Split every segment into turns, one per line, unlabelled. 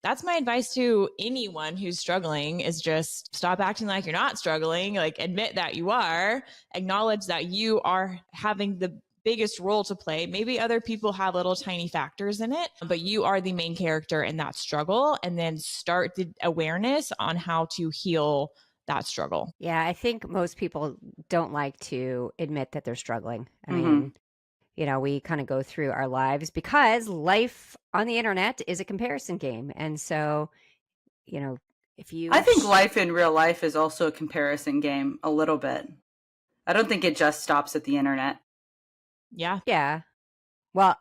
that's my advice to anyone who's struggling is just stop acting like you're not struggling. Like admit that you are, acknowledge that you are having the biggest role to play. Maybe other people have little tiny factors in it, but you are the main character in that struggle. And then start the awareness on how to heal that struggle.
Yeah, I think most people don't like to admit that they're struggling. I mean, we kind of go through our lives because life on the internet is a comparison game. And so, if you.
I think life in real life is also a comparison game a little bit. I don't think it just stops at the internet.
Yeah.
Yeah. Well,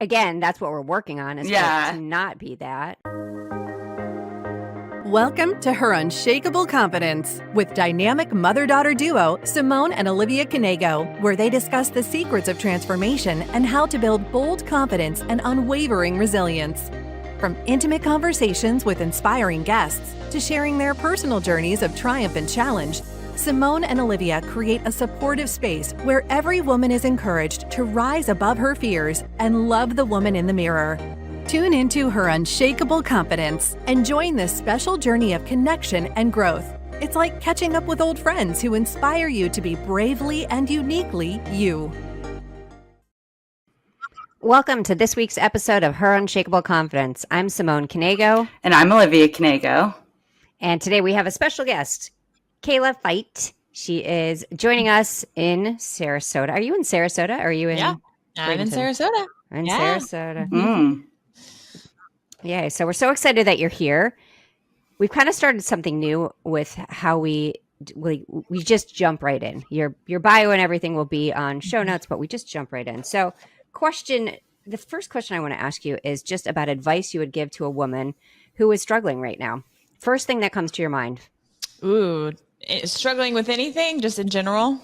again, that's what we're working on is to not be that.
Welcome to Her Unshakeable Confidence with dynamic mother-daughter duo Simone and Olivia Knego, where they discuss the secrets of transformation and how to build bold confidence and unwavering resilience. From intimate conversations with inspiring guests to sharing their personal journeys of triumph and challenge, Simone and Olivia create a supportive space where every woman is encouraged to rise above her fears and love the woman in the mirror. Tune into Her Unshakeable Confidence and join this special journey of connection and growth. It's like catching up with old friends who inspire you to be bravely and uniquely you.
Welcome to this week's episode of Her Unshakeable Confidence. I'm Simone Knego.
And I'm Olivia Knego.
And today we have a special guest, Kayla Fite. She is joining us in Sarasota. Are you in Sarasota? Or are you in?
Yeah, I'm in Sarasota.
Sarasota. Yeah, so we're so excited that you're here. We've kind of started something new with how we just jump right in. Your bio and everything will be on show notes, but we just jump right in. So the first question I want to ask you is just about advice you would give to a woman who is struggling right now. First thing that comes to your mind.
Ooh, struggling with anything, just in general?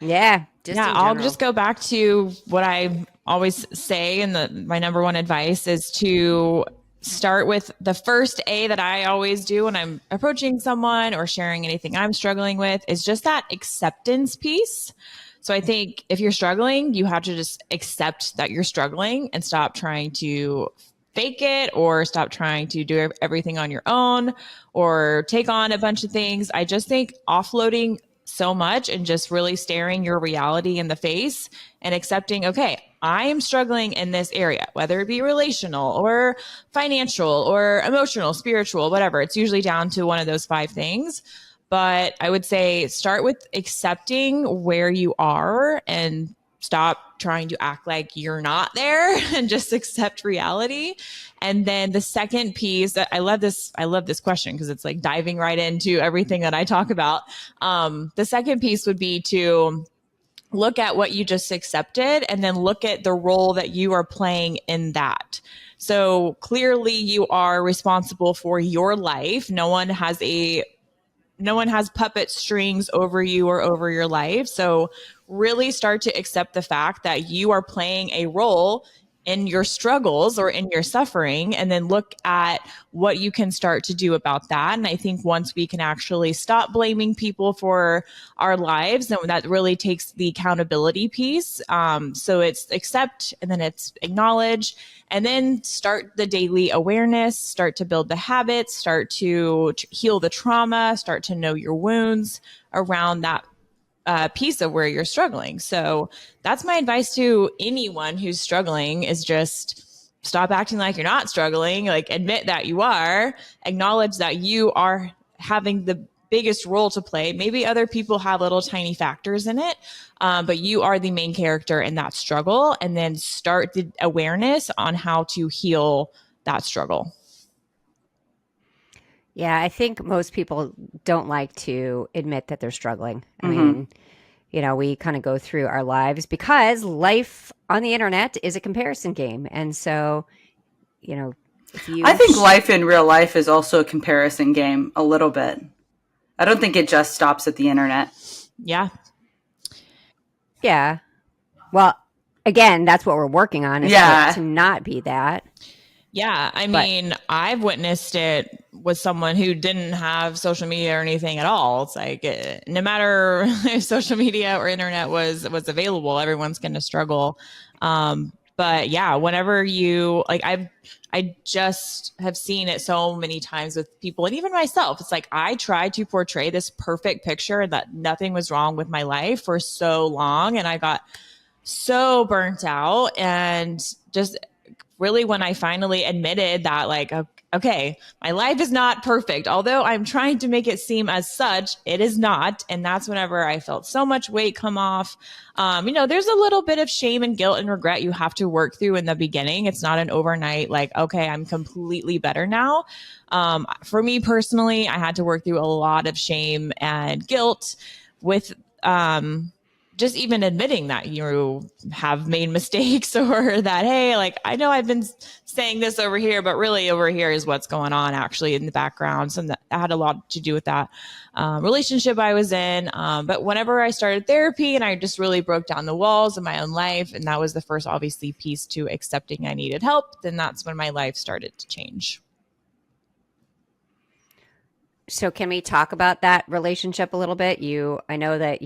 Yeah,
I'll just go back to what I always say, and my number one advice is to start with the first A that I always do when I'm approaching someone or sharing anything I'm struggling with is just that acceptance piece. So I think if you're struggling, you have to just accept that you're struggling and stop trying to fake it or stop trying to do everything on your own or take on a bunch of things. I just think offloading so much and just really staring your reality in the face and accepting, okay, I am struggling in this area, whether it be relational or financial or emotional, spiritual, whatever. It's usually down to one of those 5 things. But I would say start with accepting where you are and stop trying to act like you're not there and just accept reality. And then the second piece, I love this question because it's like diving right into everything that I talk about. The second piece would be to look at what you just accepted and then look at the role that you are playing in that. So clearly you are responsible for your life. No one has puppet strings over you or over your life. So really start to accept the fact that you are playing a role in your struggles or in your suffering, and then look at what you can start to do about that. And I think once we can actually stop blaming people for our lives, then that really takes the accountability piece. So it's accept, and then it's acknowledge, and then start the daily awareness, start to build the habits, start to heal the trauma, start to know your wounds around that piece of where you're struggling. So that's my advice to anyone who's struggling is just stop acting like you're not struggling, like admit that you are, acknowledge that you are having the biggest role to play. Maybe other people have little tiny factors in it, but you are the main character in that struggle, and then start the awareness on how to heal that struggle.
Yeah, I think most people don't like to admit that they're struggling. I mean, we kind of go through our lives because life on the internet is a comparison game. And so,
I think life in real life is also a comparison game a little bit. I don't think it just stops at the internet.
Yeah.
Yeah. Well, again, that's what we're working on is to not be that.
Yeah. I mean, I've witnessed it with someone who didn't have social media or anything at all. It's like, no matter if social media or internet was available, everyone's going to struggle. But yeah, whenever you like, I just have seen it so many times with people and even myself. It's like I tried to portray this perfect picture that nothing was wrong with my life for so long. And I got so burnt out. And just really when I finally admitted that, like, okay, my life is not perfect. Although I'm trying to make it seem as such, it is not. And that's whenever I felt so much weight come off. There's a little bit of shame and guilt and regret you have to work through in the beginning. It's not an overnight, like, okay, I'm completely better now. For me personally, I had to work through a lot of shame and guilt with, just even admitting that you have made mistakes or that, hey, like, I know I've been saying this over here, but really over here is what's going on actually in the background. So that had a lot to do with that relationship I was in. But whenever I started therapy and I just really broke down the walls of my own life, and that was the first, obviously, piece to accepting I needed help, then that's when my life started to change.
So can we talk about that relationship a little bit? I know that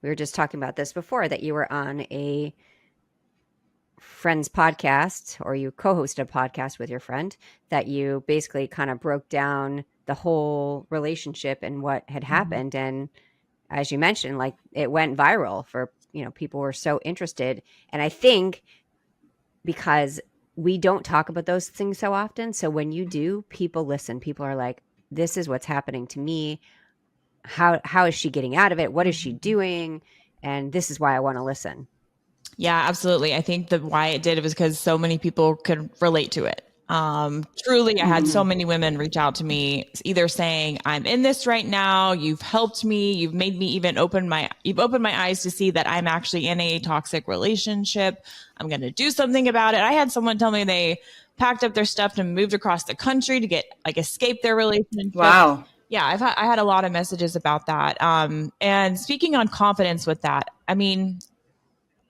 we were just talking about this before, that you were on a friend's podcast, or you co-hosted a podcast with your friend, that you basically kind of broke down the whole relationship and what had happened. Mm-hmm. And as you mentioned, like, it went viral for, people were so interested. And I think because we don't talk about those things so often. So when you do, people listen. People are like, this is what's happening to me. How is she getting out of it? What is she doing? And this is why I want to listen.
Yeah, absolutely. I think why it did it was because so many people could relate to it. Truly, I had so many women reach out to me, either saying, I'm in this right now. You've helped me. You've made me even you've opened my eyes to see that I'm actually in a toxic relationship. I'm going to do something about it. I had someone tell me they packed up their stuff and moved across the country to escape their relationship.
Wow.
Yeah, I had a lot of messages about that. And speaking on confidence with that, I mean,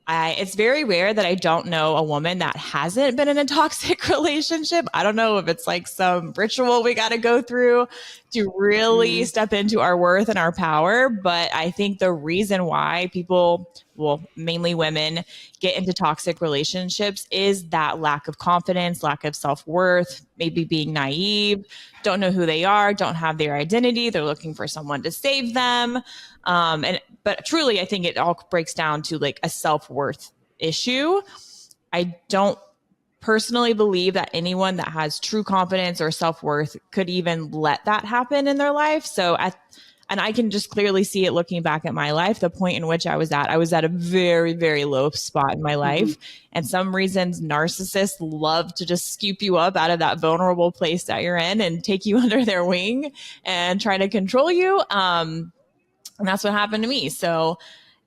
it's very rare that I don't know a woman that hasn't been in a toxic relationship. I don't know if it's like some ritual we got to go through to really step into our worth and our power. But I think the reason why people, well, mainly women, get into toxic relationships is that lack of confidence, lack of self-worth, maybe being naive, don't know who they are, don't have their identity. They're looking for someone to save them. But truly, I think it all breaks down to like a self-worth issue. I don't personally believe that anyone that has true confidence or self-worth could even let that happen in their life. And I can just clearly see it looking back at my life, the point in which I was at a very, very low spot in my life. And some reasons narcissists love to just scoop you up out of that vulnerable place that you're in and take you under their wing and try to control you. And that's what happened to me. So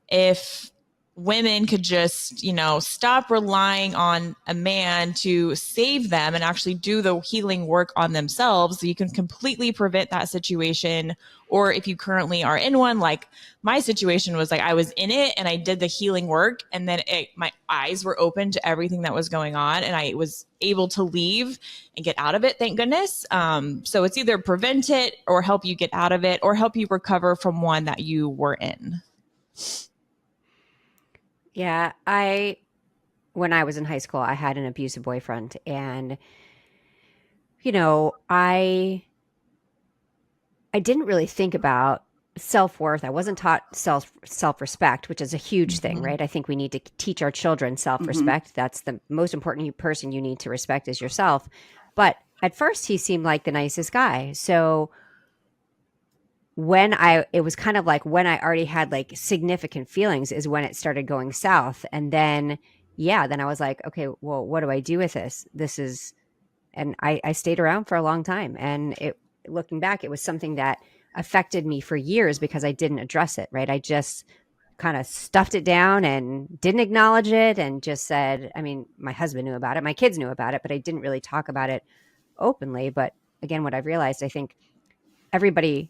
if women could just, stop relying on a man to save them and actually do the healing work on themselves, you can completely prevent that situation. Or if you currently are in one, like my situation was like, I was in it and I did the healing work, and then my eyes were open to everything that was going on, and I was able to leave and get out of it. Thank goodness. So it's either prevent it or help you get out of it or help you recover from one that you were in.
Yeah, when I was in high school, I had an abusive boyfriend, and I didn't really think about self-worth. I wasn't taught self-respect, which is a huge thing, right? I think we need to teach our children self-respect. That's the most important person you need to respect is yourself. But at first he seemed like the nicest guy. So it was kind of like when I already had like significant feelings is when it started going south. And then I was like, okay, well, what do I do with this? And I stayed around for a long time. And looking back, it was something that affected me for years because I didn't address it, right? I just kind of stuffed it down and didn't acknowledge it and just said, I mean, my husband knew about it, my kids knew about it, but I didn't really talk about it openly. But again, what I've realized, I think everybody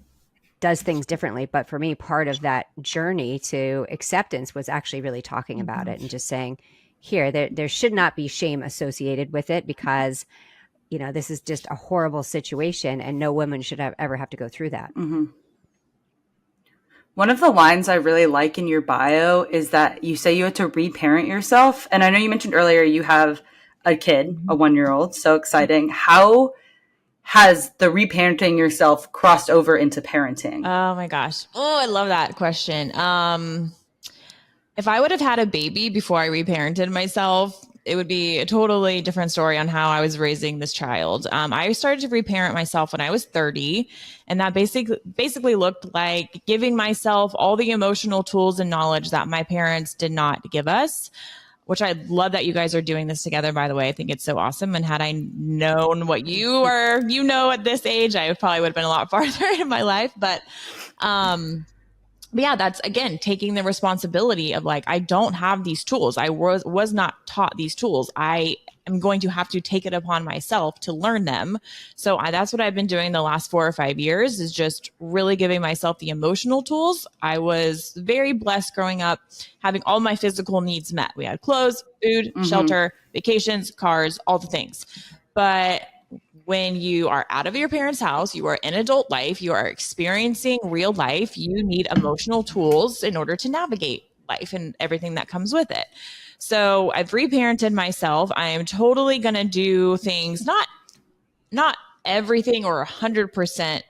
does things differently. But for me, part of that journey to acceptance was actually really talking about it and just saying, here, there should not be shame associated with it because, this is just a horrible situation and no woman should ever have to go through that.
One of the lines I really like in your bio is that you say you had to reparent yourself. And I know you mentioned earlier you have a kid, a 1-year-old. So exciting. How has the reparenting yourself crossed over into parenting?
Oh my gosh. Oh, I love that question. If I would have had a baby before I reparented myself, it would be a totally different story on how I was raising this child. I started to reparent myself when I was 30, and that basically looked like giving myself all the emotional tools and knowledge that my parents did not give us, which I love that you guys are doing this together, by the way. I think it's so awesome. And had I known what you at this age, I probably would have been a lot farther in my life. But yeah, that's again taking the responsibility of like, I don't have these tools. I was not taught these tools. I am going to have to take it upon myself to learn them. So that's what I've been doing the last 4 or 5 years, is just really giving myself the emotional tools. I was very blessed growing up, having all my physical needs met. We had clothes, food, shelter, vacations, cars, all the things. But when you are out of your parents' house, you are in adult life, you are experiencing real life, you need emotional tools in order to navigate life and everything that comes with it. So I've reparented myself. I am totally going to do things, not everything or 100%,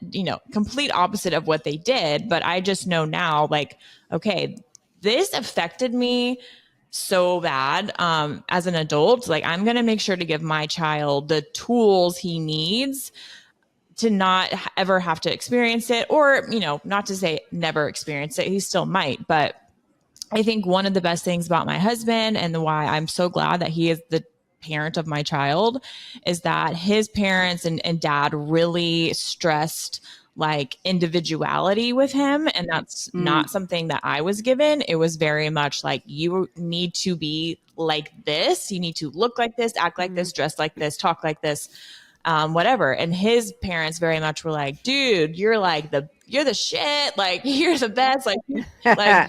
complete opposite of what they did. But I just know now, like, okay, this affected me so bad as an adult. Like, I'm going to make sure to give my child the tools he needs to not ever have to experience it, or, not to say never experience it. He still might. But I think one of the best things about my husband, and why I'm so glad that he is the parent of my child, is that his parents and dad really stressed like individuality with him. And that's not something that I was given. It was very much like, you need to be like this. You need to look like this, act like this, dress like this, talk like this, whatever. And his parents very much were like, dude, you're the shit. Like, you're the best. Like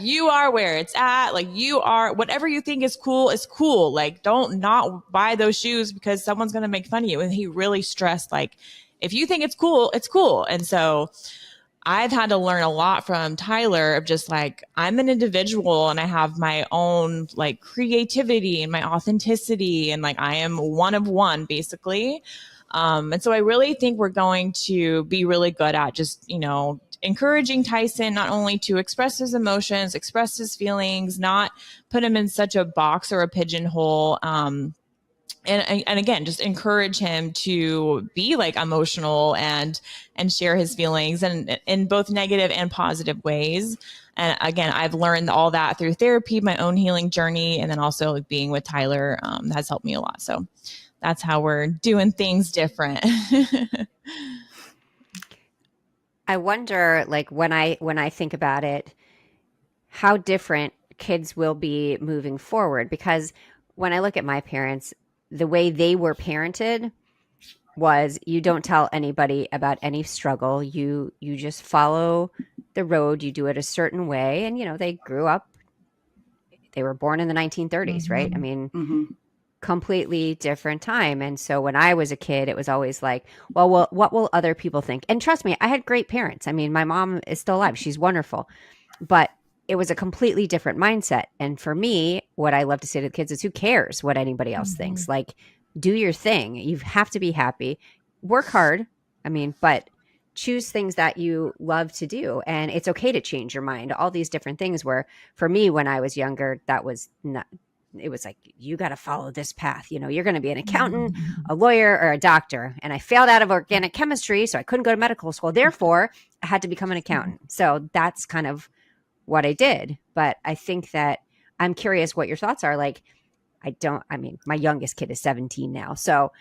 you are where it's at. Like, you are, whatever you think is cool is cool. Like, don't not buy those shoes because someone's going to make fun of you. And he really stressed, like, if you think it's cool, it's cool. And so I've had to learn a lot from Tyler of just like, I'm an individual and I have my own like creativity and my authenticity. And like, I am one of one, basically. And so I really think we're going to be really good at just, encouraging Tyson not only to express his emotions, express his feelings, not put him in such a box or a pigeonhole. And again, just encourage him to be like emotional and share his feelings, and in both negative and positive ways. And again, I've learned all that through therapy, my own healing journey, and then also like being with Tyler has helped me a lot. So that's how we're doing things different.
I wonder, like, when I think about it, how different kids will be moving forward. Because when I look at my parents, the way they were parented was, you don't tell anybody about any struggle. You just follow the road. You do it a certain way. And, they grew up, they were born in the 1930s, right? I mean, completely different time. And so when I was a kid, it was always like, well, what will other people think? And trust me, I had great parents. I mean, my mom is still alive. She's wonderful. But it was a completely different mindset. And for me, what I love to say to the kids is, who cares what anybody else thinks? Like, do your thing. You have to be happy. Work hard. I mean, but choose things that you love to do. And it's okay to change your mind. All these different things, where for me, when I was younger, that was not, it was like, you got to follow this path. You're going to be an accountant, a lawyer, or a doctor. And I failed out of organic chemistry, so I couldn't go to medical school. Therefore, I had to become an accountant. So that's kind of what I did. But I think that I'm curious what your thoughts are. Like, my youngest kid is 17 now. So,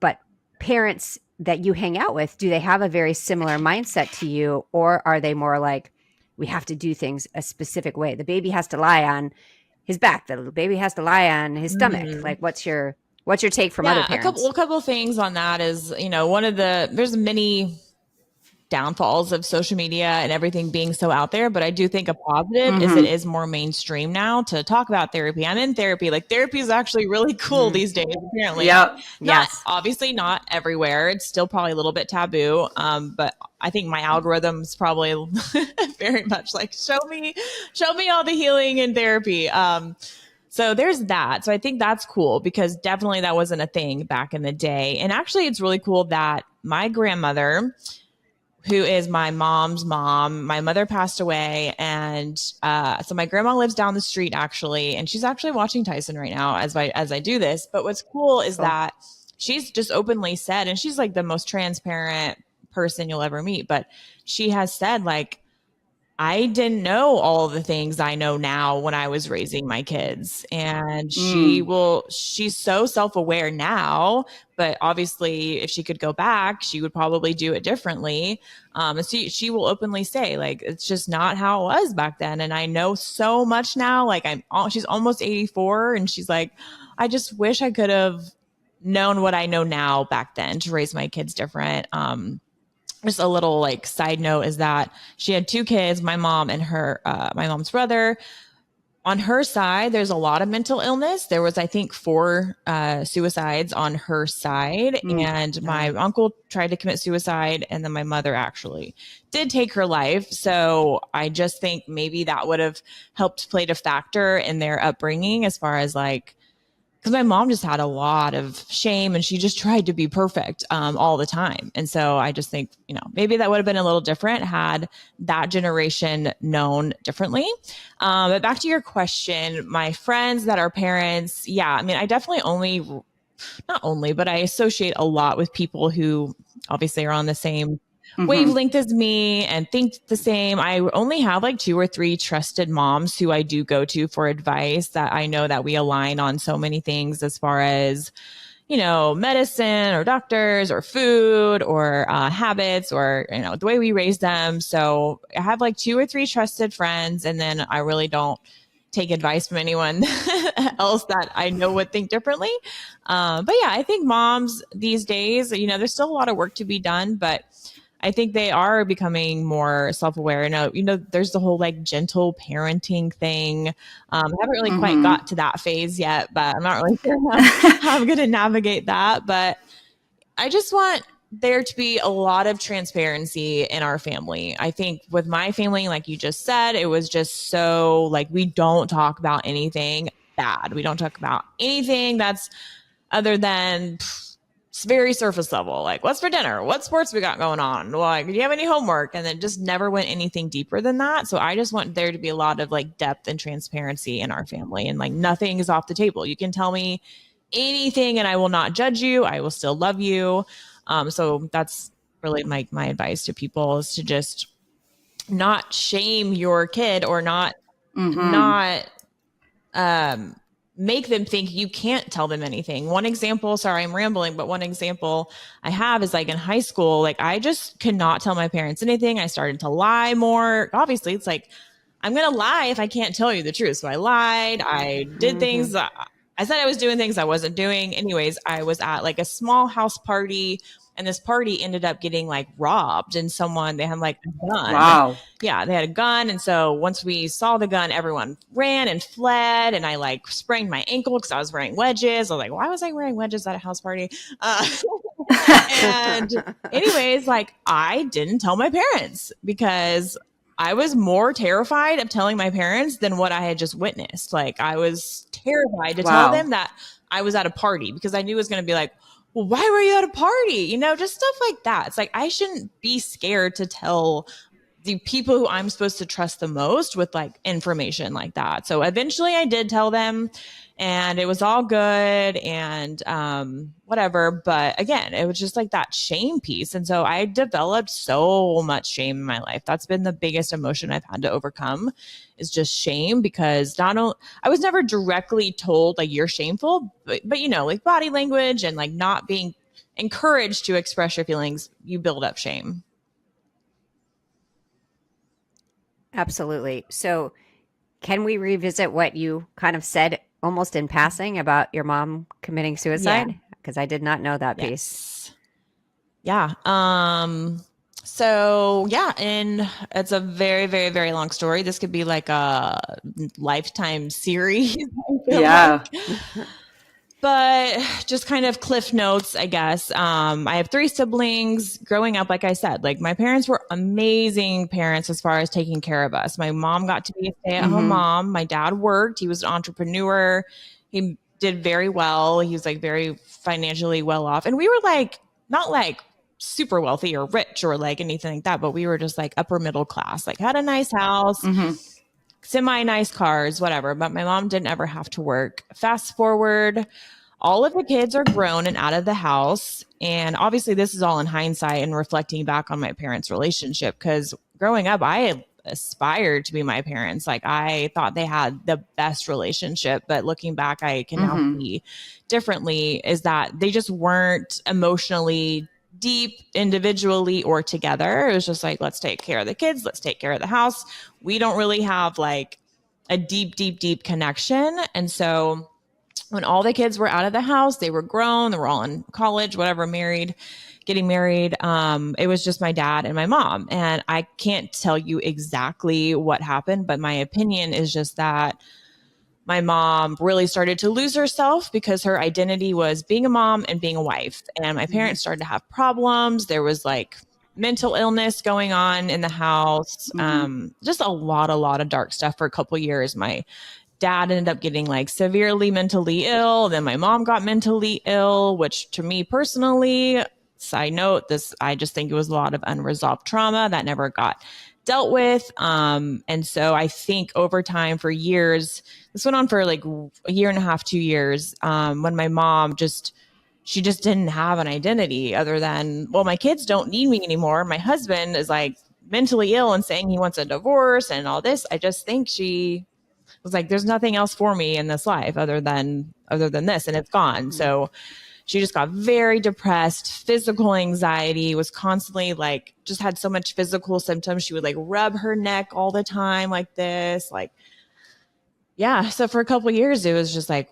but parents that you hang out with, do they have a very similar mindset to you? Or are they more like, we have to do things a specific way? The baby has to lie on his back. The baby has to lie on his stomach. Like, what's your take from other parents?
A couple things on that is, there's many downfalls of social media and everything being so out there. But I do think a positive is it is more mainstream now to talk about therapy. I'm in therapy. Like therapy is actually really cool these days, apparently.
Yep.
Obviously not everywhere. It's still probably a little bit taboo. But I think my algorithm's probably very much like, show me all the healing and therapy. So there's that. So I think that's cool because definitely that wasn't a thing back in the day. And actually it's really cool that my grandmother, who is my mom's mom, my mother passed away. And so my grandma lives down the street actually, and she's actually watching Tyson right now as I do this. But what's cool is that she's just openly said, and she's like the most transparent person you'll ever meet, but she has said like, I didn't know all the things I know now when I was raising my kids. And she's so self-aware now, but obviously if she could go back, she would probably do it differently. And she will openly say like, it's just not how it was back then. And I know so much now, like she's almost 84 and she's like, I just wish I could have known what I know now back then to raise my kids different. Just a little like side note is that she had 2 kids, my mom and my mom's brother. On her side, there's a lot of mental illness. There was, I think, 4 suicides on her side. And my uncle tried to commit suicide. And then my mother actually did take her life. So I just think maybe that would have helped play a factor in their upbringing as far as like, because my mom just had a lot of shame and she just tried to be perfect all the time. And so I just think, maybe that would have been a little different had that generation known differently. But back to your question, my friends that are parents, I definitely but I associate a lot with people who obviously are on the same wavelength as me and think the same. I only have like 2 or 3 trusted moms who I do go to for advice that I know that we align on so many things as far as, medicine or doctors or food or habits or, the way we raise them. So I have like 2 or 3 trusted friends, and then I really don't take advice from anyone else that I know would think differently. But yeah, I think moms these days, there's still a lot of work to be done, but I think they are becoming more self-aware. There's the whole like gentle parenting thing. I haven't really quite got to that phase yet, but I'm not really sure how I'm going to navigate that. But I just want there to be a lot of transparency in our family. I think with my family, like you just said, it was just so like, we don't talk about anything bad. We don't talk about anything that's other than it's very surface level. Like, what's for dinner? What sports we got going on? Like, do you have any homework? And then just never went anything deeper than that. So I just want there to be a lot of like depth and transparency in our family, and like nothing is off the table. You can tell me anything and I will not judge you. I will still love you. So that's really my advice to people, is to just not shame your kid or not make them think you can't tell them anything. One example, sorry, I'm rambling, but one example I have is like in high school, like I just could not tell my parents anything. I started to lie more. Obviously, it's like, I'm going to lie if I can't tell you the truth. So I lied. I did things. I said I was doing things I wasn't doing. Anyways, I was at like a small house party, and this party ended up getting like robbed, and they had like a gun.
Wow.
Yeah, they had a gun. And so once we saw the gun, everyone ran and fled. And I like sprained my ankle because I was wearing wedges. I was like, why was I wearing wedges at a house party? And anyways, like I didn't tell my parents because I was more terrified of telling my parents than what I had just witnessed. Like I was terrified to tell them that I was at a party, because I knew it was going to be like, well, why were you at a party? Just stuff like that. It's like, I shouldn't be scared to tell the people who I'm supposed to trust the most with like information like that. So eventually I did tell them, and it was all good and whatever. But again, it was just like that shame piece. And so I developed so much shame in my life. That's been the biggest emotion I've had to overcome, is just shame, because I was never directly told like you're shameful, but like body language and like not being encouraged to express your feelings, you build up shame.
Absolutely. So can we revisit what you kind of said almost in passing about your mom committing suicide? Because I did not know that piece.
Yeah. So yeah, and it's a very, very, very long story. This could be like a lifetime series. I feel
Yeah.
like. But just kind of cliff notes, I guess. I have 3 siblings. Growing up, like I said, like my parents were amazing parents as far as taking care of us. My mom got to be a stay-at-home mom. My dad worked. He was an entrepreneur. He did very well. He was like very financially well off. And we were like, not like super wealthy or rich or like anything like that, but we were just like upper middle class, like had a nice house, semi nice cars, whatever. But my mom didn't ever have to work. Fast forward, all of the kids are grown and out of the house. And obviously, this is all in hindsight and reflecting back on my parents' relationship. Because growing up, I aspired to be my parents. Like, I thought they had the best relationship. But looking back, I can now see differently is that they just weren't emotionally deep individually or together. It was just like, let's take care of the kids, let's take care of the house. We don't really have like a deep, deep, deep connection. And so when all the kids were out of the house, they were grown, they were all in college, whatever, married, getting married. It was just my dad and my mom. And I can't tell you exactly what happened, but my opinion is just that my mom really started to lose herself because her identity was being a mom and being a wife. And my parents started to have problems. There was like mental illness going on in the house. Just a lot of dark stuff for a couple of years. My dad ended up getting like severely mentally ill. Then my mom got mentally ill, which to me personally, side note, I just think it was a lot of unresolved trauma that never got dealt with. And so I think over time for years, this went on for like a year and a half, 2 years, when my mom she just didn't have an identity other than, well, my kids don't need me anymore. My husband is like mentally ill and saying he wants a divorce and all this. I just think she was like, there's nothing else for me in this life other than this, and it's gone. So she just got very depressed, physical anxiety, was constantly like, just had so much physical symptoms. She would like rub her neck all the time like this, like, yeah. So for a couple of years, it was just like,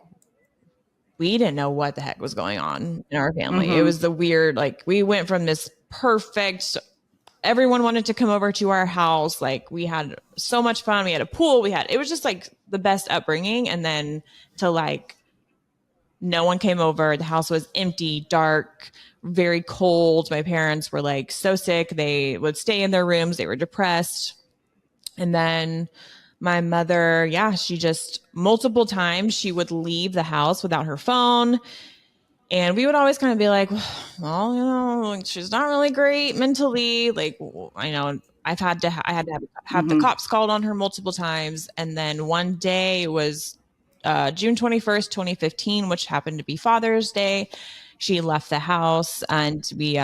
we didn't know what the heck was going on in our family. It was the weird, like we went from this perfect, everyone wanted to come over to our house. Like we had so much fun. We had a pool. It was just like the best upbringing. And then to like, no one came over. The house was empty, dark, very cold. My parents were like so sick. They would stay in their rooms. They were depressed. And then my mother, she just multiple times she would leave the house without her phone. And we would always kind of be like, well, she's not really great mentally. Like, I know I had to have the cops called on her multiple times. And then one day it was June 21st, 2015, which happened to be Father's Day. She left the house and we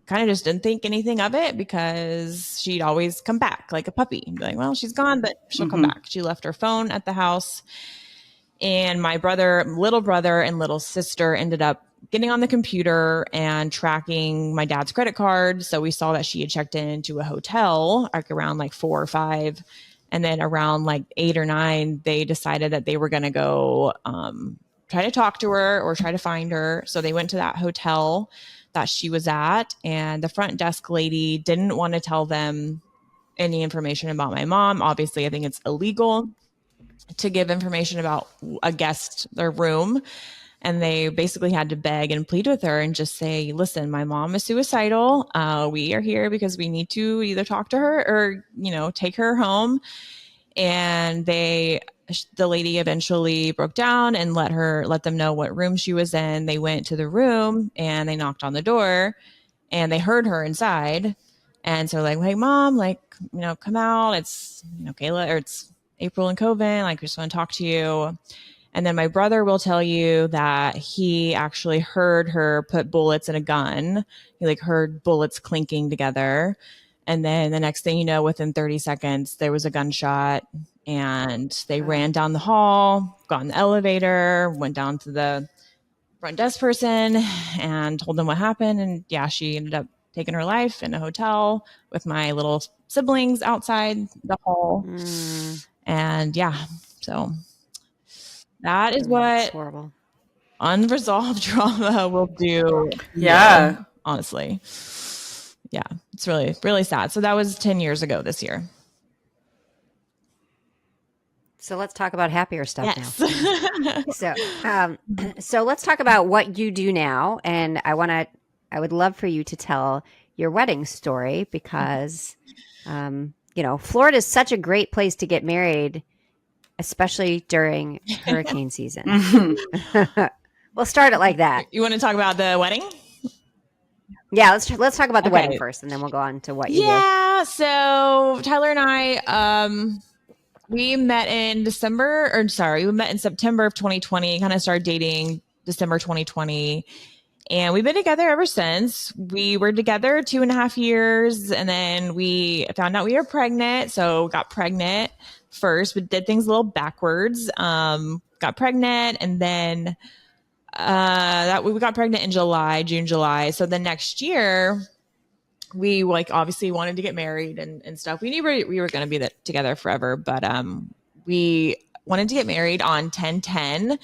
kind of just didn't think anything of it because she'd always come back like a puppy and be like, well, she's gone, but she'll come back. She left her phone at the house. And my little brother and little sister ended up getting on the computer and tracking my dad's credit card. So we saw that she had checked into a hotel like around like 4 or 5. And then around like 8 or 9, they decided that they were going to go try to talk to her or try to find her. So they went to that hotel that she was at. And the front desk lady didn't want to tell them any information about my mom. Obviously, I think it's illegal to give information about a guest, their room. And they basically had to beg and plead with her and just say, listen, my mom is suicidal. We are here because we need to either talk to her or, take her home. And the lady eventually broke down and let them know what room she was in. They went to the room and they knocked on the door and they heard her inside. And so like, hey mom, like, come out. It's, Kayla, or it's April and Coven. Like, we just want to talk to you. And then my brother will tell you that he actually heard her put bullets in a gun. He like heard bullets clinking together. And then the next thing you know, within 30 seconds, there was a gunshot and they ran down the hall, got in the elevator, went down to the front desk person and told them what happened. And she ended up taking her life in a hotel with my little siblings outside the hall. And so that is what
horrible
unresolved trauma will do.
Yeah.
Honestly. Yeah, it's really, really sad. So that was 10 years ago this year.
So let's talk about happier stuff
now.
So let's talk about what you do now. And I would love for you to tell your wedding story because, Florida is such a great place to get married, especially during hurricane season. We'll start it like that.
You want to talk about the wedding?
Yeah, let's talk about the wedding first, and then we'll go on to what you do.
Yeah, so Tyler and I, we met in September of 2020, kind of started dating December 2020. And we've been together ever since. We were together 2.5 years, and then we found out we were pregnant. So got pregnant first, but did things a little backwards. Got pregnant, and then we got pregnant in June, July. So the next year, we obviously wanted to get married and stuff. We knew we were going to be together forever, but we wanted to get married on 10/10.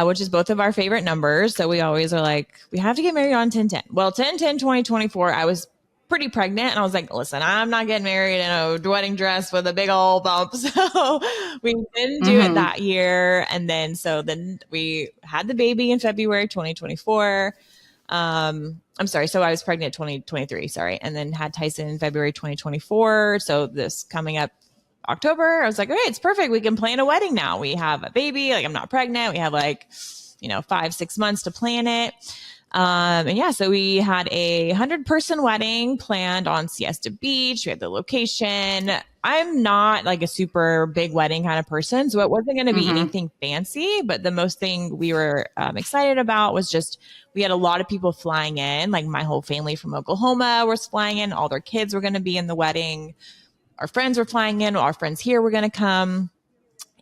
Which is both of our favorite numbers. So we always are like, we have to get married on 10/10. Well, 10/10/2024, I was pretty pregnant. And I was like, listen, I'm not getting married in a wedding dress with a big old bump. So we didn't do it that year. And then we had the baby in February 2024. I'm sorry. So I was pregnant 2023, sorry. And then had Tyson in February 2024. So this coming up October, I was like, okay, it's perfect. We can plan a wedding now. We have a baby. I'm not pregnant. We have 5-6 months to plan it. So we had a 100-person wedding planned on Siesta Beach. We had the location. I'm not a super big wedding kind of person, so it wasn't going to be anything fancy. But the most thing we were excited about was just we had a lot of people flying in. My whole family from Oklahoma was flying in. All their kids were going to be in the wedding. Our friends were flying in. Our friends here were going to come.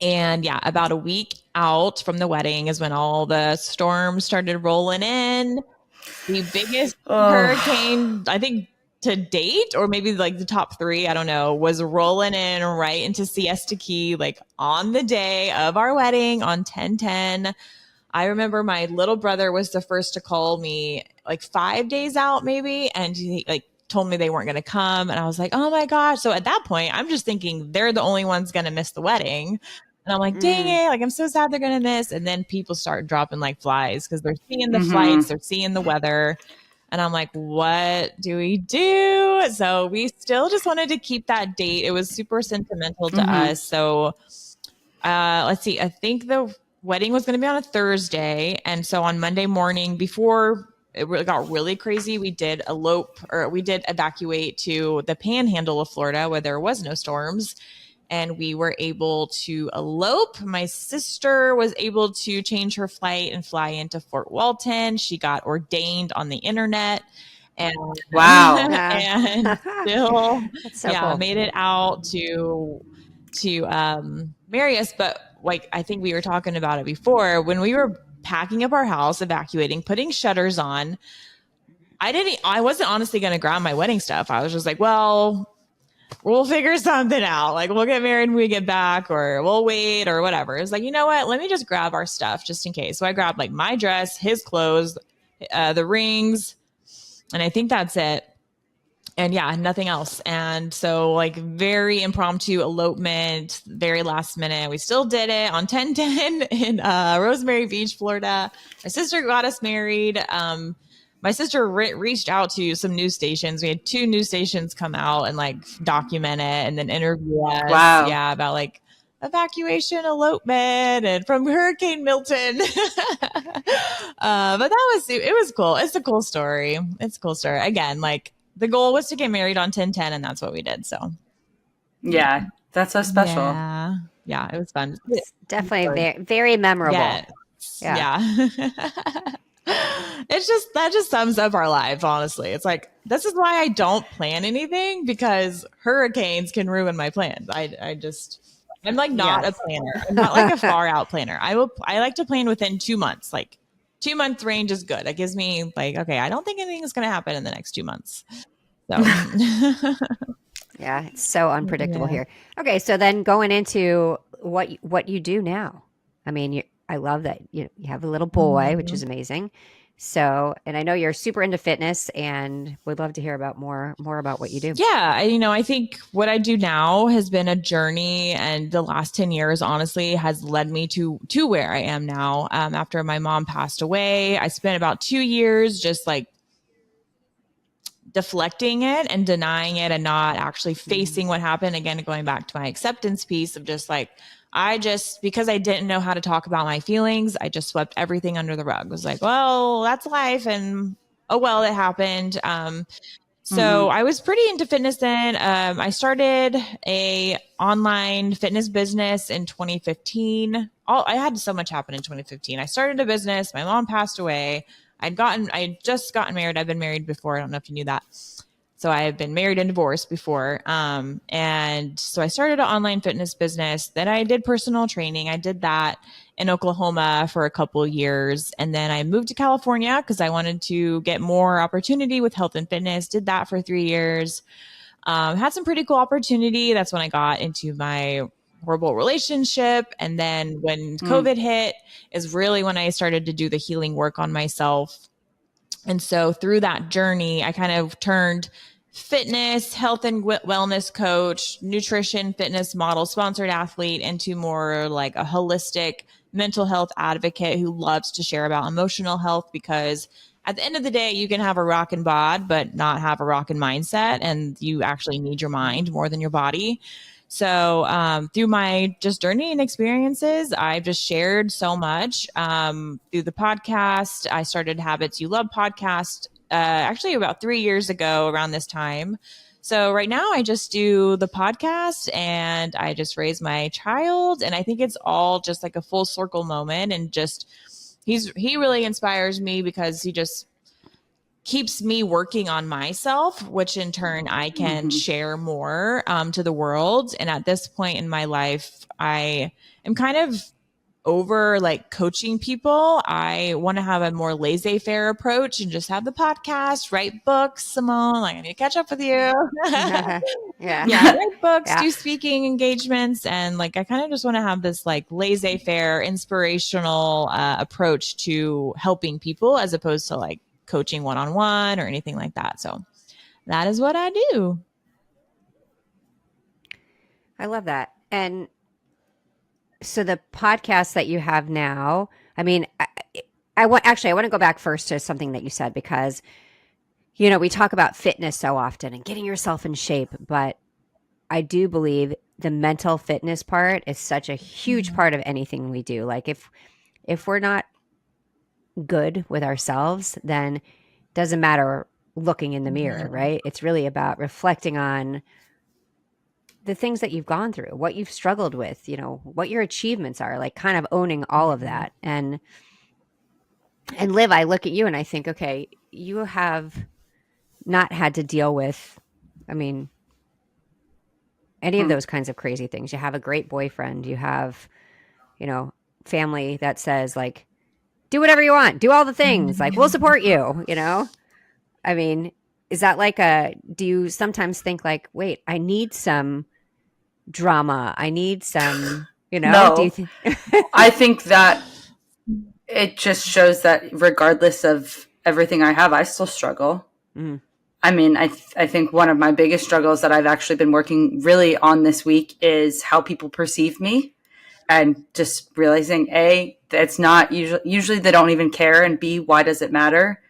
And yeah, about a week out from the wedding is when all the storms started rolling in. The biggest hurricane, I think, to date, or maybe the top 3, I don't know, was rolling in right into Siesta Key, on the day of our wedding on 10/10. I remember my little brother was the first to call me 5 days out maybe. And he told me they weren't going to come. And I was like, oh my gosh. So at that point, I'm just thinking they're the only ones going to miss the wedding. And I'm like, dang it. I'm so sad they're going to miss. And then people start dropping like flies because they're seeing the flights, they're seeing the weather. And I'm like, what do we do? So we still just wanted to keep that date. It was super sentimental to us. So let's see. I think the wedding was going to be on a Thursday. And so on Monday morning, before it got really crazy, we did evacuate to the panhandle of Florida where there was no storms. And we were able to elope. My sister was able to change her flight and fly into Fort Walton. She got ordained on the internet. And
wow.
And still
cool.
Made it out to marry us. But I think we were talking about it before, when we were packing up our house, evacuating, putting shutters on, I wasn't honestly going to grab my wedding stuff. I was just like, well, we'll figure something out. We'll get married when we get back, or we'll wait, or whatever. It's you know what? Let me just grab our stuff just in case. So I grabbed my dress, his clothes, the rings, and I think that's it. And yeah, nothing else. And so very impromptu elopement, very last minute. We still did it on 10/10 in Rosemary Beach, Florida. My sister got us married. My sister reached out to some news stations. We had 2 news stations come out and document it and then interview us.
Wow.
Yeah, about evacuation, elopement, and from Hurricane Milton. But it was cool. It's a cool story. Again, the goal was to get married on 10/10, and that's what we did. So
yeah, that's so special.
Yeah, it was fun.
It's definitely very, very memorable.
Yeah. That just sums up our life, honestly. It's this is why I don't plan anything, because hurricanes can ruin my plans. I'm not a planner. I'm not a far out planner. I like to plan within 2 months. 2 month range is good. That gives me okay, I don't think anything is going to happen in the next 2 months. So
yeah, it's so unpredictable here. Okay, so then going into what you do now. I mean, I love that you have a little boy, which is amazing. So, and I know you're super into fitness and would love to hear about more about what you do.
Yeah, I think what I do now has been a journey, and the last 10 years, honestly, has led me to where I am now. After my mom passed away, I spent about 2 years just like deflecting it and denying it and not actually facing what happened. Again, going back to my acceptance piece of just like, because I didn't know how to talk about my feelings, I just swept everything under the rug. It was like, well, that's life. And oh, well, it happened. So I was pretty into fitness then. I started a online fitness business in 2015. I had so much happen in 2015. I started a business. My mom passed away. I had just gotten married. I've been married before. I don't know if you knew that. So I have been married and divorced before. And so I started an online fitness business. Then I did personal training. I did that in Oklahoma for a couple of years. And then I moved to California because I wanted to get more opportunity with health and fitness. Did that for 3 years. Had some pretty cool opportunity. That's when I got into my horrible relationship. And then when COVID hit is really when I started to do the healing work on myself. And so through that journey, I kind of turned fitness, health and wellness coach, nutrition, fitness model, sponsored athlete into more like a holistic mental health advocate who loves to share about emotional health, because at the end of the day, you can have a rockin' bod, but not have a rockin' mindset. And you actually need your mind more than your body. So through my just journey and experiences, I've just shared so much through the podcast. I started Habits You Love podcast actually about 3 years ago around this time. So right now I just do the podcast and I just raise my child. And I think it's all just like a full circle moment. And just he really inspires me because he just keeps me working on myself, which in turn I can share more to the world. And at this point in my life, I am kind of over like coaching people. I want to have a more laissez-faire approach and just have the podcast, write books. Simone, like I need to catch up with you. Write books, do speaking engagements. And like, I kind of just want to have this like laissez-faire, inspirational approach to helping people as opposed to like coaching one-on-one or anything like that. So that is what I do.
I love that. And so the podcast that you have now, I mean, I want to go back first to something that you said, because, you know, we talk about fitness so often and getting yourself in shape, but I do believe the mental fitness part is such a huge part of anything we do. Like if we're not good with ourselves, then it doesn't matter looking in the mirror, right? It's really about reflecting on the things that you've gone through, what you've struggled with, you know, what your achievements are, like kind of owning all of that. And Liv, I look at you and I think, okay, you have not had to deal with, I mean, any of those kinds of crazy things. You have a great boyfriend, you have, you know, family that says like, do whatever you want, do all the things, like we'll support you, you know? I mean, is that like do you sometimes think like, wait, I need some drama, I need some, you know?
No,
do you
I think that it just shows that regardless of everything I have, I still struggle. I mean, I think one of my biggest struggles that I've actually been working really on this week is how people perceive me. And just realizing, A, it's not usually they don't even care, and B, why does it matter?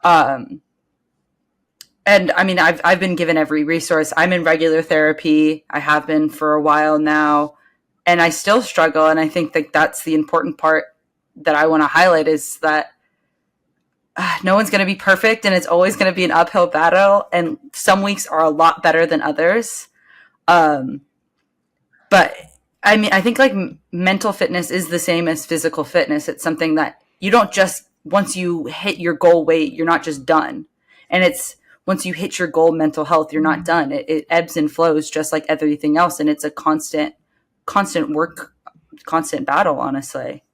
And I mean, I've been given every resource. I'm in regular therapy. I have been for a while now, and I still struggle. And I think that that's the important part that I want to highlight is that no one's going to be perfect, and it's always going to be an uphill battle. And some weeks are a lot better than others. But I mean, I think like mental fitness is the same as physical fitness. It's something that you don't just, once you hit your goal weight, you're not just done. And it's once you hit your goal mental health, you're not done. It ebbs and flows just like everything else. And it's a constant work, constant battle, honestly.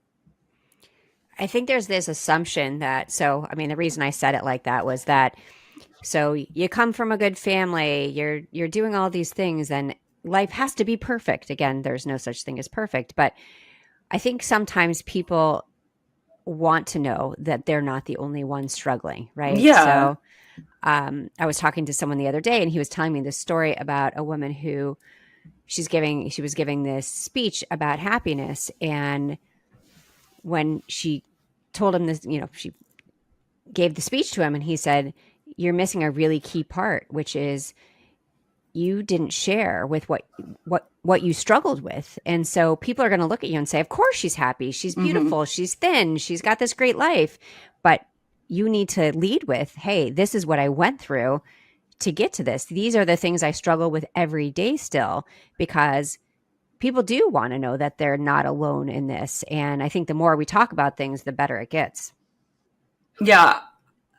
I think there's this assumption that, so, I mean, the reason I said it like that was that, so you come from a good family, you're doing all these things and life has to be perfect. Again, there's no such thing as perfect, but I think sometimes people want to know that they're not the only one struggling, right?
Yeah.
So I was talking to someone the other day, and he was telling me this story about a woman who she was giving this speech about happiness. And when she told him this, she gave the speech to him, and he said, "You're missing a really key part, which is you didn't share with what you struggled with." And so people are going to look at you and say, "Of course she's happy. She's beautiful. She's thin. She's got this great life." But you need to lead with, "Hey, this is what I went through to get to this. These are the things I struggle with every day still," because people do want to know that they're not alone in this. And I think the more we talk about things, the better it gets.
Yeah.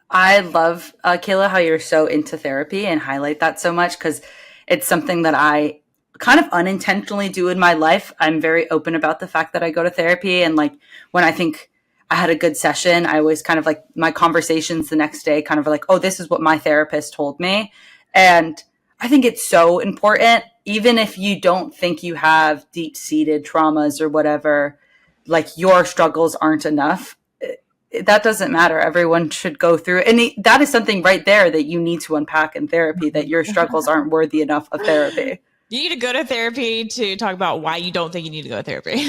I love, Kayla, how you're so into therapy and highlight that so much, because it's something that I kind of unintentionally do in my life. I'm very open about the fact that I go to therapy. And like when I think I had a good session, I always kind of like my conversations the next day kind of like, oh, this is what my therapist told me. And I think it's so important, even if you don't think you have deep-seated traumas or whatever, like your struggles aren't enough. That doesn't matter. Everyone should go through. And that is something right there that you need to unpack in therapy, that your struggles aren't worthy enough of therapy.
You need to go to therapy to talk about why you don't think you need to go to therapy.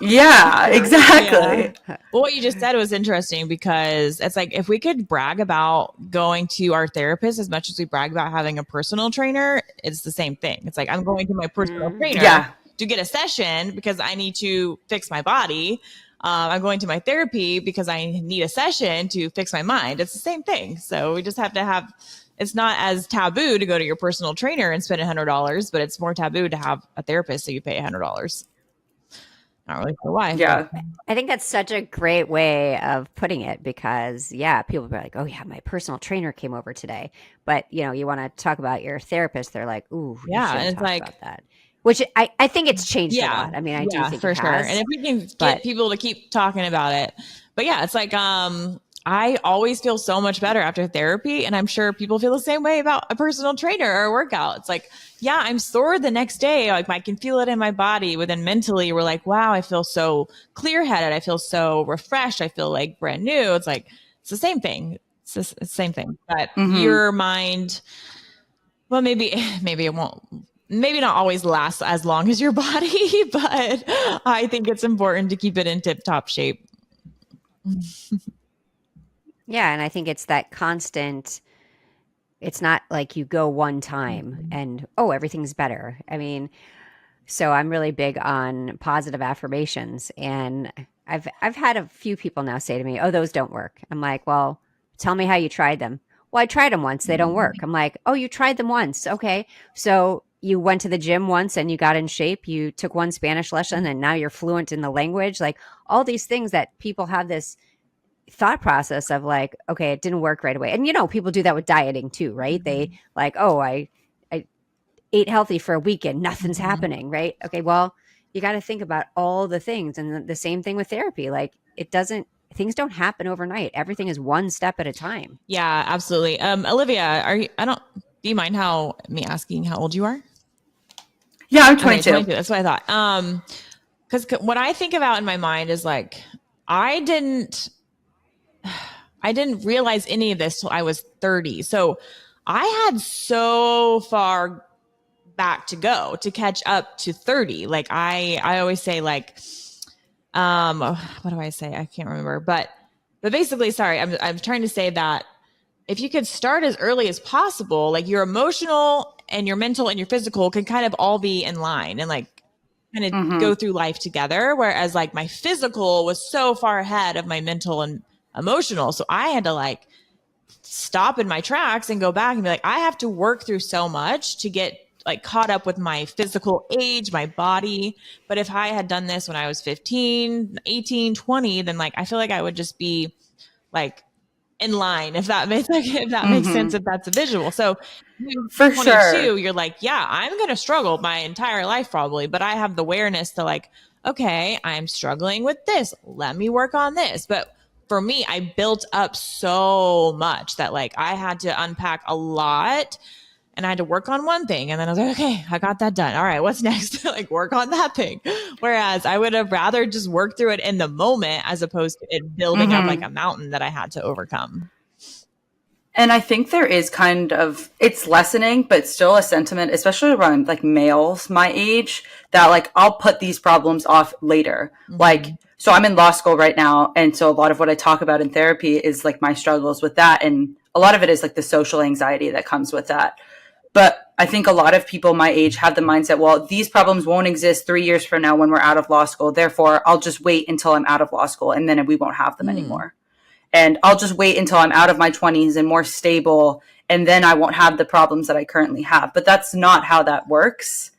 Yeah, exactly.
Yeah. Well, what you just said was interesting, because it's like, if we could brag about going to our therapist as much as we brag about having a personal trainer, it's the same thing. It's like, I'm going to my personal trainer to get a session because I need to fix my body. I'm going to my therapy because I need a session to fix my mind. It's the same thing. So we just have to have, it's not as taboo to go to your personal trainer and spend $100, but it's more taboo to have a therapist, so you pay $100. Not really sure why.
Yeah.
I think that's such a great way of putting it, because people be like, "Oh yeah, my personal trainer came over today." But you want to talk about your therapist, they're like, "Ooh,
yeah." And it's like
about that. Which I think it's changed a lot. I mean, I do think
for
it
sure.
has,
and if we can get people to keep talking about it, but yeah, it's like, I always feel so much better after therapy. And I'm sure people feel the same way about a personal trainer or a workout. It's like, yeah, I'm sore the next day. Like I can feel it in my body. But then mentally we're like, wow, I feel so clear headed. I feel so refreshed. I feel like brand new. It's like, it's the same thing. It's the same thing. But your mind, well, maybe it won't. Maybe not always last as long as your body, but I think it's important to keep it in tip-top shape.
Yeah, and I think it's that constant. It's not like you go one time and everything's better. I mean, so I'm really big on positive affirmations, and I've had a few people now say to me, "Oh, those don't work." I'm like, "Well, tell me how you tried them." "Well, I tried them once. They don't work." I'm like, "Oh, you tried them once. Okay. So you went to the gym once and you got in shape. You took one Spanish lesson and now you're fluent in the language." Like all these things that people have this thought process of like, okay, it didn't work right away. And people do that with dieting too, right? They like, "Oh, I ate healthy for a week and nothing's happening," right? Okay, well, you got to think about all the things. And the same thing with therapy. Like things don't happen overnight. Everything is one step at a time.
Yeah, absolutely. Olivia, do you mind me asking how old you are?
Yeah, I'm 22.
Okay, 22. That's what I thought. Because what I think about in my mind is like, I didn't realize any of this till I was 30. So I had so far back to go to catch up to 30. Like I always say like, what do I say? I can't remember, but basically, sorry, I'm trying to say that if you could start as early as possible, like your emotional and your mental and your physical can kind of all be in line and like kind of go through life together. Whereas like my physical was so far ahead of my mental and emotional. So I had to like stop in my tracks and go back and be like, I have to work through so much to get like caught up with my physical age, my body. But if I had done this when I was 15, 18, 20, then like, I feel like I would just be like in line, if that makes makes sense, if that's a visual. So
for
22,
sure,
you're like, yeah, I'm going to struggle my entire life probably, but I have the awareness to like, okay, I'm struggling with this. Let me work on this. But for me, I built up so much that like I had to unpack a lot and I had to work on one thing. And then I was like, okay, I got that done. All right, what's next? Like work on that thing. Whereas I would have rather just worked through it in the moment as opposed to it building up like a mountain that I had to overcome.
And I think there is kind of, it's lessening, but still a sentiment, especially around like males my age, that like I'll put these problems off later. Like, so I'm in law school right now. And so a lot of what I talk about in therapy is like my struggles with that. And a lot of it is like the social anxiety that comes with that. But I think a lot of people my age have the mindset, well, these problems won't exist 3 years from now when we're out of law school. Therefore, I'll just wait until I'm out of law school and then we won't have them anymore. And I'll just wait until I'm out of my 20s and more stable, and then I won't have the problems that I currently have. But that's not how that works.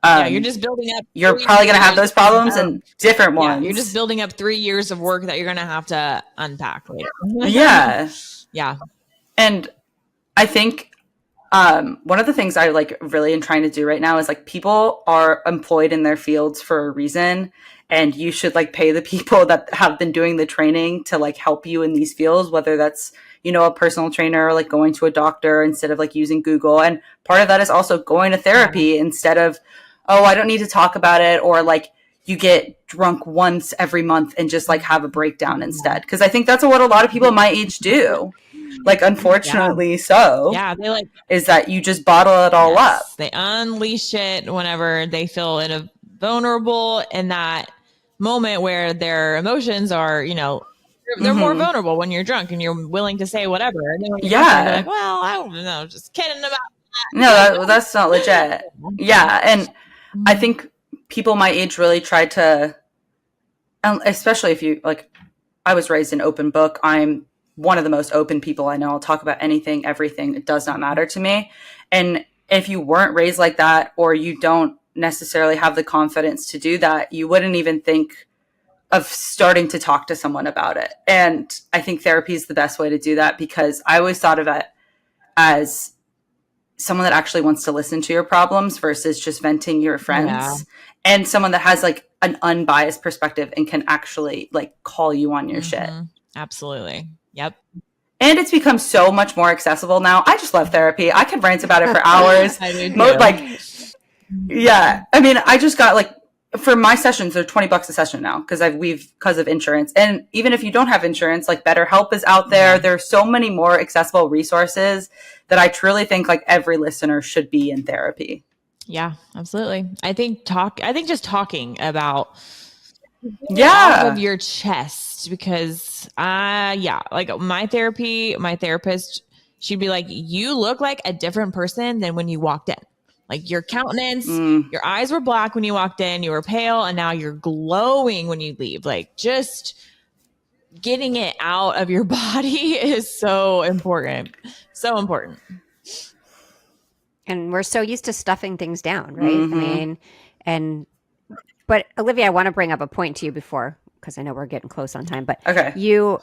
You're just building up.
You're probably going to have those problems and different ones.
You're just building up 3 years of work that you're going to have to unpack later.
Yeah.
Yeah.
And I think one of the things I like really am trying to do right now is like people are employed in their fields for a reason. And you should like pay the people that have been doing the training to like help you in these fields, whether that's, you know, a personal trainer or like going to a doctor instead of like using Google. And part of that is also going to therapy instead of, oh, I don't need to talk about it. Or like you get drunk once every month and just like have a breakdown instead. Because I think that's what a lot of people my age do. Like, unfortunately, so.
Yeah, they like
is that you just bottle it all up.
They unleash it whenever they feel vulnerable in that moment where their emotions are, you know, they're more vulnerable when you're drunk and you're willing to say whatever. And then when you're drunk, you're like, well, I don't know, just kidding about that.
No, that's not legit. Yeah, and I think people my age really try to, especially if you, like, I was raised an open book. I'm one of the most open people I know. I'll talk about anything, everything. It does not matter to me. And if you weren't raised like that, or you don't necessarily have the confidence to do that, you wouldn't even think of starting to talk to someone about it. And I think therapy is the best way to do that, because I always thought of it as someone that actually wants to listen to your problems versus just venting your friends, and someone that has like an unbiased perspective and can actually like call you on your shit.
Absolutely. Yep.
And it's become so much more accessible now. I just love therapy. I could rant about it for hours.
I do too.
Like, yeah. I mean, I just got like, for my sessions, they're $20 a session now because of insurance. And even if you don't have insurance, like BetterHelp is out there. There are so many more accessible resources that I truly think like every listener should be in therapy.
Yeah, absolutely. I think just talking about
off
of your chest, because like my therapist, she'd be like, you look like a different person than when you walked in. Like your countenance, your eyes were black when you walked in, you were pale, and now you're glowing when you leave. Like just getting it out of your body is so important. So important.
And we're so used to stuffing things down, right? I mean, but Olivia, I want to bring up a point to you before, because I know we're getting close on time, but you,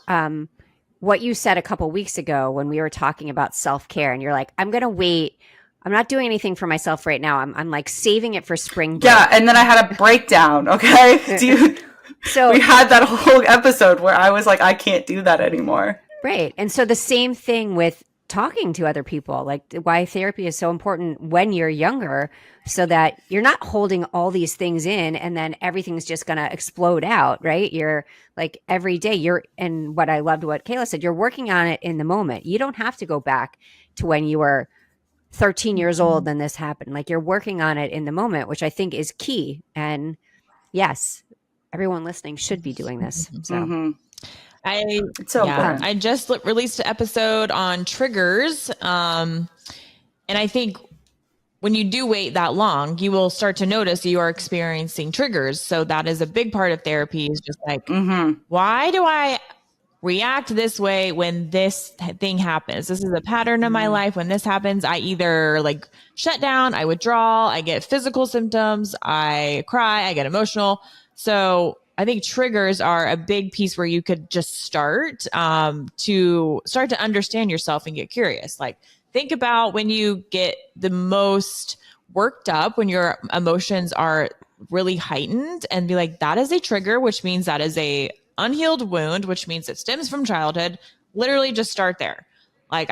what you said a couple weeks ago when we were talking about self-care, and you're like, I'm going to wait. I'm not doing anything for myself right now. I'm like saving it for spring break.
Yeah. And then I had a breakdown. Okay. Dude, so we had that whole episode where I was like, I can't do that anymore.
Right. And so the same thing with talking to other people, like why therapy is so important when you're younger, so that you're not holding all these things in and then everything's just going to explode out, right? You're like every day and what I loved what Kayla said, you're working on it in the moment. You don't have to go back to when you were 13 years old and this happened. Like you're working on it in the moment, which I think is key. And yes, everyone listening should be doing this. So
I just released an episode on triggers. And I think when you do wait that long, you will start to notice you are experiencing triggers. So that is a big part of therapy, is just like, why do I react this way when this thing happens? This is a pattern of my life. When this happens, I either like shut down, I withdraw, I get physical symptoms, I cry, I get emotional. So I think triggers are a big piece where you could just start to understand yourself and get curious. Like think about when you get the most worked up, when your emotions are really heightened, and be like, that is a trigger, which means that is a unhealed wound, which means it stems from childhood. Literally just start there. Like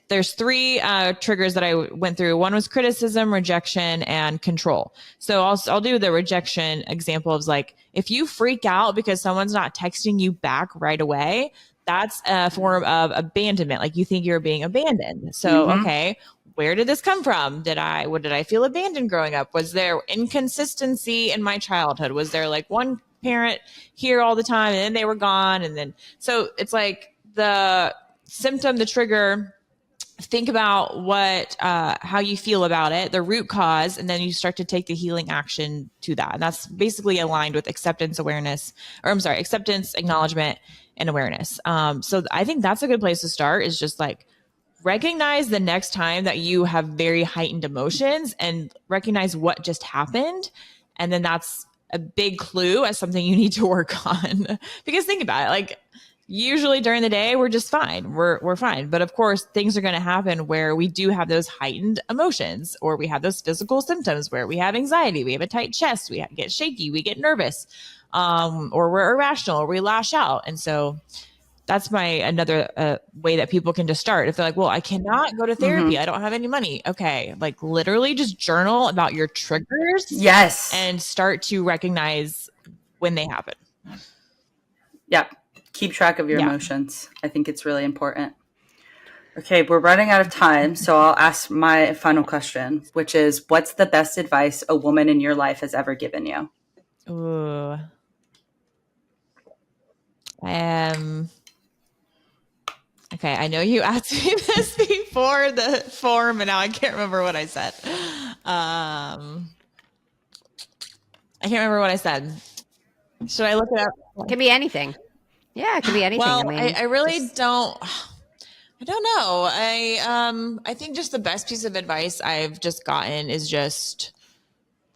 there's 3 triggers that I went through. One was criticism, rejection, and control. So I'll do the rejection example of like, if you freak out because someone's not texting you back right away, that's a form of abandonment. Like you think you're being abandoned. So, okay, where did this come from? Did I feel abandoned growing up? Was there inconsistency in my childhood? Was there like one parent here all the time and then they were gone? And then, so it's like the symptom, the trigger, think about how you feel about it, the root cause, and then you start to take the healing action to that. And that's basically aligned with acceptance, acknowledgement, and awareness. So I think that's a good place to start, is just like recognize the next time that you have very heightened emotions and recognize what just happened. And then that's a big clue as something you need to work on. Because think about it, like usually during the day, we're just fine. We're fine. But of course, things are going to happen where we do have those heightened emotions, or we have those physical symptoms where we have anxiety, we have a tight chest, we get shaky, we get nervous, or we're irrational, or we lash out. And so that's another way that people can just start. If they're like, well, I cannot go to therapy, I don't have any money. Okay. Like literally just journal about your triggers.
Yes.
And start to recognize when they happen.
Yeah. Keep track of your emotions. I think it's really important. Okay. We're running out of time. So I'll ask my final question, which is, what's the best advice a woman in your life has ever given you?
Ooh. Okay, I know you asked me this before the form, and now I can't remember what I said. I can't remember what I said. Should I look it up?
It can be anything. Yeah, it can be anything.
Well,
I mean,
I really don't. I don't know. I think just the best piece of advice I've just gotten is just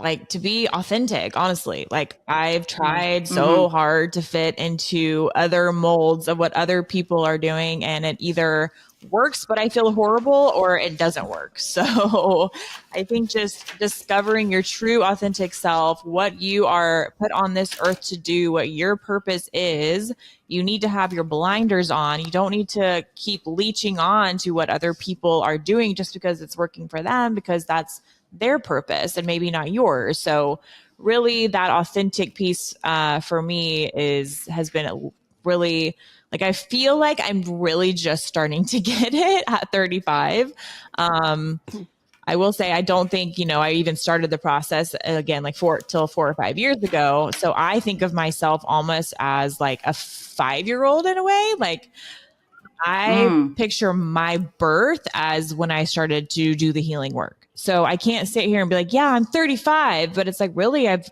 like to be authentic, honestly. Like I've tried so hard to fit into other molds of what other people are doing, and it either works, but I feel horrible, or it doesn't work. So I think just discovering your true authentic self, what you are put on this earth to do, what your purpose is, you need to have your blinders on. You don't need to keep leeching on to what other people are doing just because it's working for them, because that's their purpose and maybe not yours. So really that authentic piece for me has been really, like, I feel like I'm really just starting to get it at 35. I will say, I don't think, I even started the process again, like 4 or 5 years ago. So I think of myself almost as like a 5-year-old in a way. Like I picture my birth as when I started to do the healing work. So I can't sit here and be like, yeah, I'm 35, but it's like, really, I'm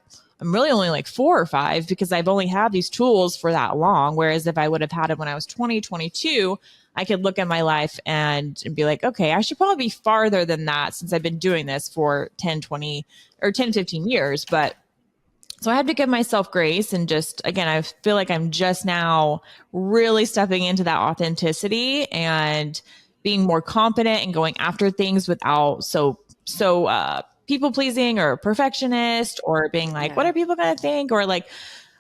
really only like 4 or 5 because I've only had these tools for that long. Whereas if I would have had it when I was 20, 22, I could look at my life and be like, okay, I should probably be farther than that since I've been doing this for 10, 15 years. But so I had to give myself grace, and just, again, I feel like I'm just now really stepping into that authenticity and being more confident and going after things without so people pleasing or perfectionist, or being like, what are people going to think? Or like,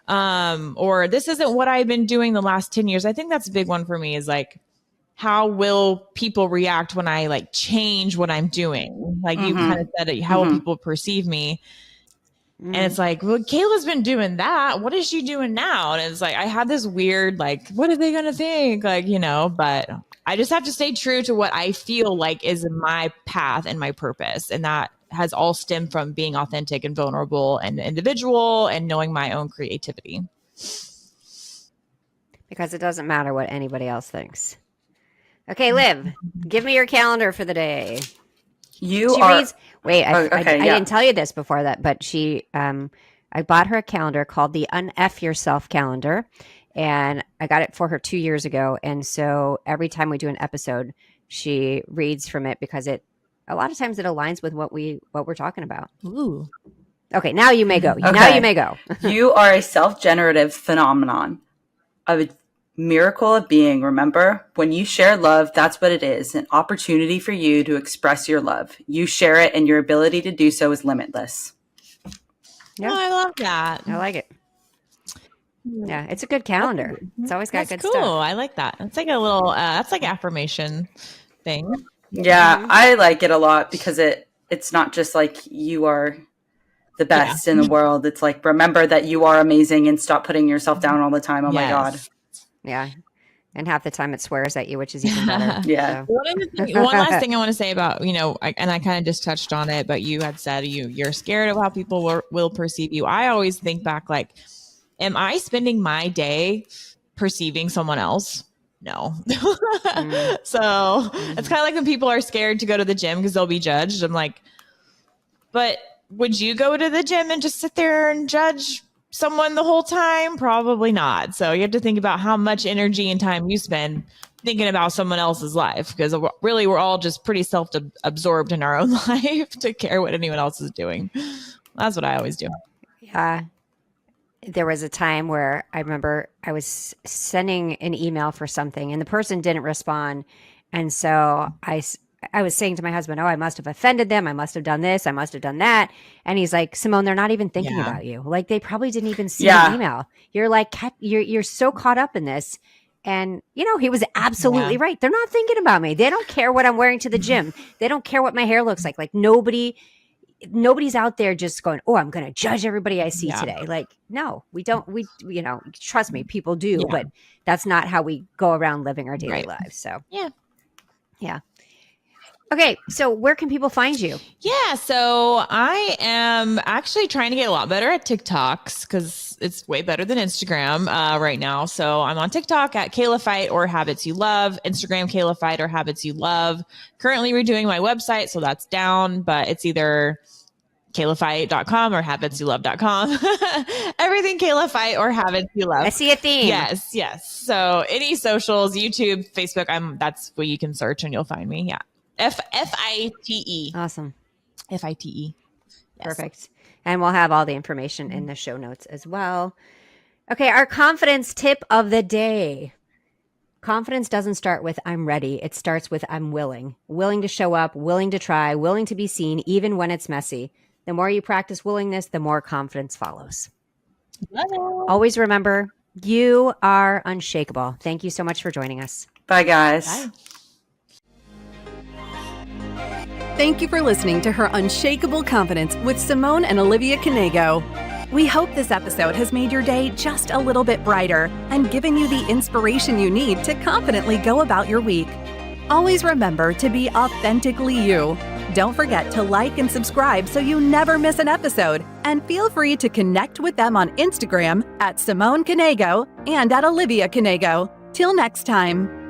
or this isn't what I've been doing the last 10 years. I think that's a big one for me, is like, how will people react when I like change what I'm doing? Like you kind of said, how will people perceive me? And it's like, well, Kayla's been doing that. What is she doing now? And it's like, I had this weird, like, what are they going to think? Like, but I just have to stay true to what I feel like is my path and my purpose. And that has all stemmed from being authentic and vulnerable and individual and knowing my own creativity.
Because it doesn't matter what anybody else thinks. Okay, Liv, give me your calendar for the day. I didn't tell you this before that, but I bought her a calendar called the Unf Yourself calendar, and I got it for her 2 years ago. And so every time we do an episode, she reads from it, because a lot of times it aligns with what we're talking about.
Ooh.
Okay, now you may go. Okay. Now you may go.
You are a self-generative phenomenon, a miracle of being. Remember, when you share love, that's what it is, an opportunity for you to express your love. You share it, and your ability to do so is limitless.
Yeah. Oh, I love that.
I like it. Yeah, it's a good calendar. It's always got
That's
good
cool.
stuff.
I like that. It's like a little, that's like affirmation thing.
Yeah, I like it a lot because it's not just like you are the best in the world. It's like, remember that you are amazing and stop putting yourself down all the time. Oh my God.
Yeah. And half the time it swears at you, which is even better.
Yeah.
So.
One last thing I want to say about, I kind of just touched on it, but you had said you're scared of how people will perceive you. I always think back, like, am I spending my day perceiving someone else? No. So it's kind of like when people are scared to go to the gym because they'll be judged. I'm like, but would you go to the gym and just sit there and judge someone the whole time? Probably not. So you have to think about how much energy and time you spend thinking about someone else's life, because really we're all just pretty self-absorbed in our own life to care what anyone else is doing. That's what I always do.
Yeah. There was a time where I remember I was sending an email for something and the person didn't respond. And so I was saying to my husband, oh, I must have offended them. I must have done this. I must have done that. And he's like, Simone, they're not even thinking about you. Like, they probably didn't even see the email. You're like, you're so caught up in this. And, he was absolutely right. They're not thinking about me. They don't care what I'm wearing to the gym. They don't care what my hair looks like. Like, nobody's out there just going, oh, I'm going to judge everybody I see today. Like, no, we don't. We trust me, people do, but that's not how we go around living our daily lives. So, yeah. Okay, so where can people find you?
Yeah, so I am actually trying to get a lot better at TikToks because it's way better than Instagram right now. So I'm on TikTok at Kayla Fite or Habits You Love, Instagram Kayla Fite or Habits You Love. Currently redoing my website, so that's down, but it's either KaylaFite.com or HabitsYouLove.com. Everything Kayla Fite or Habits You Love.
I see a theme.
Yes. So any socials, YouTube, Facebook, that's what you can search and you'll find me. Yeah. Fite.
Awesome.
Fite. Yes.
Perfect. And we'll have all the information in the show notes as well. Okay, our confidence tip of the day. Confidence doesn't start with I'm ready. It starts with I'm willing. Willing to show up, willing to try, willing to be seen, even when it's messy. The more you practice willingness, the more confidence follows. Always remember, you are unshakable. Thank you so much for joining us.
Bye, guys.
Bye.
Thank you for listening to Her Unshakeable Confidence with Simone and Olivia Knego. We hope this episode has made your day just a little bit brighter and given you the inspiration you need to confidently go about your week. Always remember to be authentically you. Don't forget to like and subscribe so you never miss an episode. And feel free to connect with them on Instagram at Simone Knego and at Olivia Knego. Till next time.